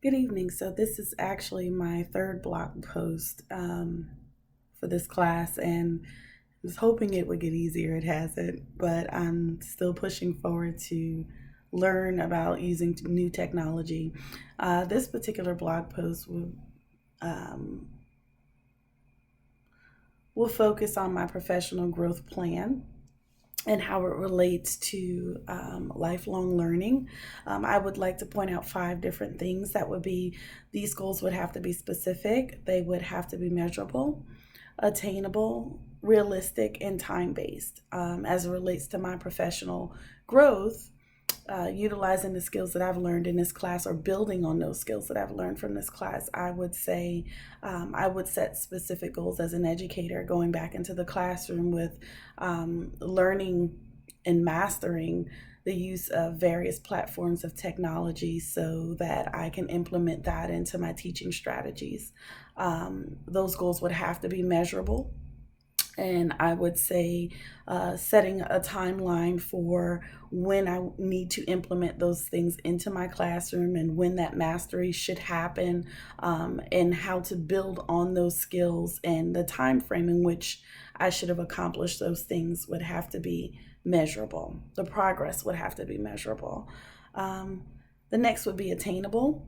Good evening. So, this is actually my third blog post for this class, and I was hoping it would get easier. It hasn't, but I'm still pushing forward to learn about using new technology. This particular blog post um, will focus on my professional growth plan and how it relates to lifelong learning. I would like to point out five different things that would be these goals would have to be specific, they would have to be measurable, attainable, realistic, and time based. As it relates to my professional growth, utilizing the skills that I've learned in this class or building on those skills that I've learned from this class, I would say I would set specific goals as an educator, going back into the classroom with learning and mastering the use of various platforms of technology so that I can implement that into my teaching strategies. Those goals would have to be measurable, and I would say setting a timeline for when I need to implement those things into my classroom and when that mastery should happen, and how to build on those skills, and the time frame in which I should have accomplished those things would have to be measurable. The progress would have to be measurable. Um, the next would be attainable.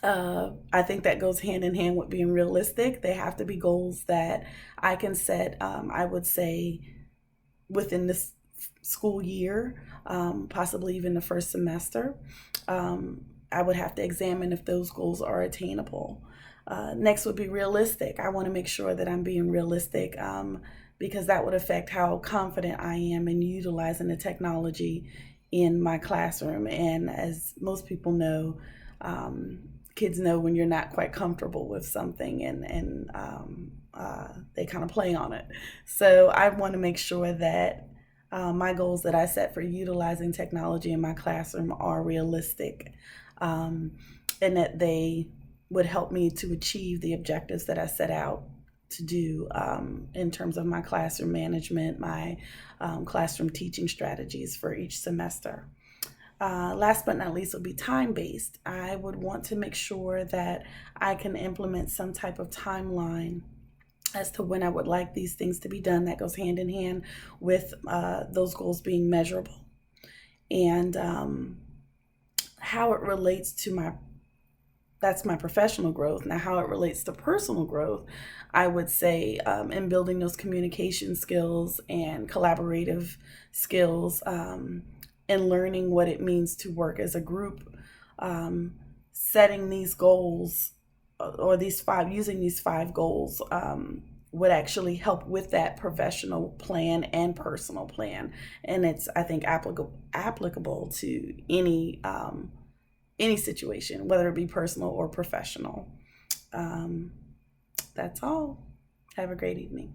I think that goes hand in hand with being realistic. They have to be goals that I can set, I would say, within this school year, possibly even the first semester. I would have to examine if those goals are attainable. Next would be realistic. I want to make sure that I'm being realistic, because that would affect how confident I am in utilizing the technology in my classroom. And as most people know, kids know when you're not quite comfortable with something, and they kind of play on it. So I want to make sure that my goals that I set for utilizing technology in my classroom are realistic, um, and that they would help me to achieve the objectives that I set out to do, in terms of my classroom management, my classroom teaching strategies for each semester. Last but not least, will be time based. I would want to make sure that I can implement some type of timeline as to when I would like these things to be done. That goes hand in hand with those goals being measurable, and how it relates to my that's my professional growth. Now, how it relates to personal growth, I would say, in building those communication skills and collaborative skills, and learning what it means to work as a group, setting these goals, or these five, using these five goals, would actually help with that professional plan and personal plan. And it's, I think, applicable to any situation, whether it be personal or professional. Um, that's all. Have a great evening.